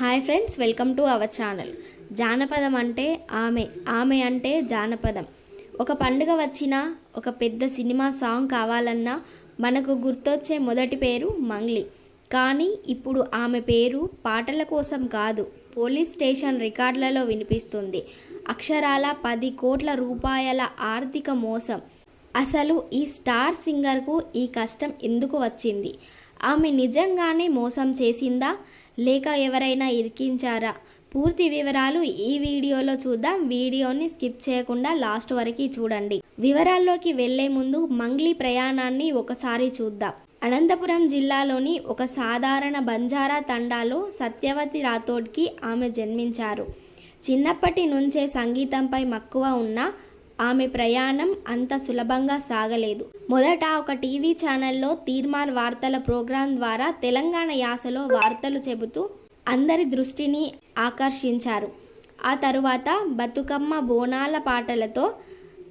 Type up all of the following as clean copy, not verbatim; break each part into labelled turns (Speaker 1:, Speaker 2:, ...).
Speaker 1: Hi friends, welcome to our channel. జానపదం అంటే ఆమె అంటే జానపదం. ఒక పండుగ వచ్చినా, ఒక పెద్ద సినిమా సాంగ్ కావాలన్నా మనకు గుర్తొచ్చే మొదటి పేరు మంగ్లీ. కానీ ఇప్పుడు ఆమె పేరు పాటల కోసం కాదు, పోలీస్ స్టేషన్ రికార్డులలో వినిపిస్తుంది. అక్షరాల 10 కోట్ల రూపాయల ఆర్థిక మోసం. అసలు ఈ స్టార్ సింగర్కు ఈ కష్టం ఎందుకు వచ్చింది? ఆమె నిజంగానే మోసం చేసిందా, లేక ఎవరైనా ఇరికించారా? పూర్తి వివరాలు ఈ వీడియోలో చూద్దాం. వీడియోని స్కిప్ చేయకుండా లాస్ట్ వరకు చూడండి. వివరాల్లోకి వెళ్లే ముందు మంగ్లీ ప్రయాణాన్ని ఒకసారి చూద్దాం. అనంతపురం జిల్లాలోని ఒక సాధారణ బంజారా తండాలో సత్యవతి రాథోడ్కి ఆమె జన్మించారు. చిన్నప్పటి నుంచే సంగీతంపై మక్కువ ఉన్న ఆమె ప్రయాణం అంత సులభంగా సాగలేదు. మొదట ఒక టీవీ ఛానల్లో తీర్మార్ వార్తల ప్రోగ్రాం ద్వారా తెలంగాణ యాసలో వార్తలు చెబుతూ అందరి దృష్టిని ఆకర్షించారు. ఆ తరువాత బతుకమ్మ బోనాల పాటలతో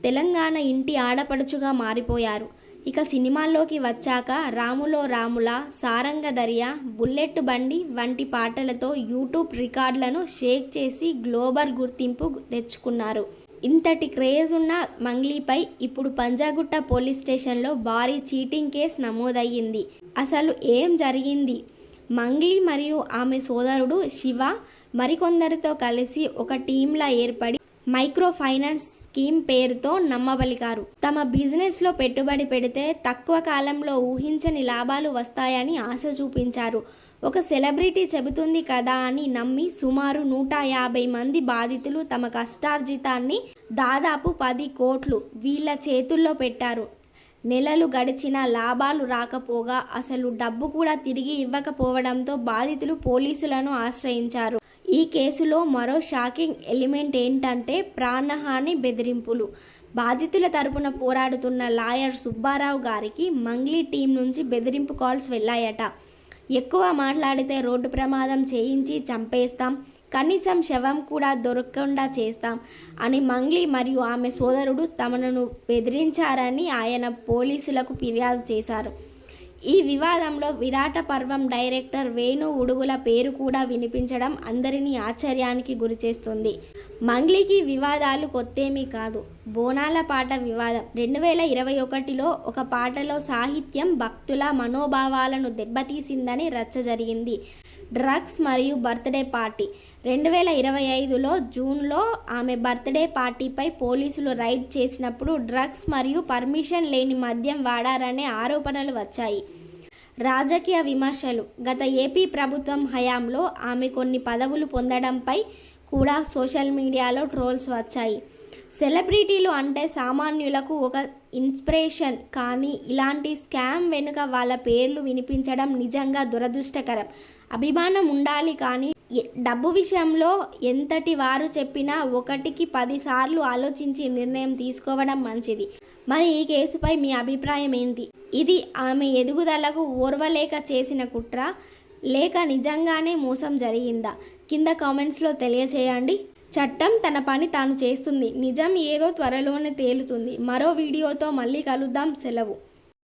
Speaker 1: తెలంగాణ ఇంటి ఆడపడుచుగా మారిపోయారు. ఇక సినిమాల్లోకి వచ్చాక రాములో రాముల, సారంగ దర్యా, బుల్లెట్ బండి వంటి పాటలతో యూట్యూబ్ రికార్డులను షేక్ చేసి గ్లోబల్ గుర్తింపు తెచ్చుకున్నారు. ఇంతటి క్రేజ్ ఉన్న మంగ్లీపై ఇప్పుడు పంజాగుట్ట పోలీస్ స్టేషన్లో భారీ చీటింగ్ కేసు నమోదయ్యింది. అసలు ఏం జరిగింది? మంగ్లీ మరియు ఆమె సోదరుడు శివ మరికొందరితో కలిసి ఒక టీంలా ఏర్పడి మైక్రో ఫైనాన్స్ స్కీమ్ పేరుతో నమ్మబలికారు. తమ బిజినెస్లో పెట్టుబడి పెడితే తక్కువ కాలంలో ఊహించని లాభాలు వస్తాయని ఆశ చూపించారు. ఒక సెలబ్రిటీ చెబుతుంది కదా అని నమ్మి సుమారు 150 మంది బాధితులు తమ కష్టార్జితాన్ని దాదాపు 10 కోట్లు వీళ్ళ చేతుల్లో పెట్టారు. నెలలు గడిచినా లాభాలు రాకపోగా అసలు డబ్బు కూడా తిరిగి ఇవ్వకపోవడంతో బాధితులు పోలీసులను ఆశ్రయించారు. ఈ కేసులో మరో షాకింగ్ ఎలిమెంట్ ఏంటంటే ప్రాణహాని బెదిరింపులు. బాధితుల తరపున పోరాడుతున్న లాయర్ సుబ్బారావు గారికి మంగ్లీ టీం నుంచి బెదిరింపు కాల్స్ వెళ్ళాయట. ఎక్కువ మాట్లాడితే రోడ్డు ప్రమాదం చేయించి చంపేస్తాం, కనీసం శవం కూడా దొరకకుండా చేస్తాం అని మంగ్లీ మరియు ఆమె సోదరుడు తమను బెదిరించారని ఆయన పోలీసులకు ఫిర్యాదు చేశారు. ఈ వివాదంలో విరాట పర్వం డైరెక్టర్ వేణు ఉడుగుల పేరు కూడా వినిపించడం అందరినీ ఆశ్చర్యానికి గురిచేస్తుంది. మంగ్లీకి వివాదాలు కొత్తేమీ కాదు. బోనాల పాట వివాదం 2021లో ఒక పాటలో సాహిత్యం భక్తుల మనోభావాలను దెబ్బతీసిందని రచ్చ జరిగింది. డ్రగ్స్ మరియు బర్త్డే పార్టీ 2025లో జూన్లో ఆమె బర్త్డే పార్టీపై పోలీసులు రైడ్ చేసినప్పుడు డ్రగ్స్ మరియు పర్మిషన్ లేని మద్యం వాడారనే ఆరోపణలు వచ్చాయి. రాజకీయ విమర్శలు గత ఏపీ ప్రభుత్వం హయాంలో ఆమె కొన్ని పదవులు పొందడంపై కూడా సోషల్ మీడియాలో ట్రోల్స్ వచ్చాయి. సెలబ్రిటీలు అంటే సామాన్యులకు ఒక ఇన్స్పిరేషన్, కానీ ఇలాంటి స్కామ్ వెనుక వాళ్ళ పేర్లు వినిపించడం నిజంగా దురదృష్టకరం. అభిమానం ఉండాలి, కానీ డబ్బు విషయంలో ఎంతటి వారు చెప్పినా 1కి 10 సార్లు ఆలోచించి నిర్ణయం తీసుకోవడం మంచిది. మరి ఈ కేసుపై మీ అభిప్రాయం ఏంటి? ఇది ఆమె ఎదుగుదలకు ఓర్వలేక చేసిన కుట్ర, లేక నిజంగానే మోసం జరిగిందా? కింద కామెంట్స్లో తెలియచేయండి. చట్టం తన పని తాను చేస్తుంది. నిజం ఏదో త్వరలోనే తేలుతుంది. మరో వీడియోతో మళ్ళీ కలుద్దాం. సెలవు.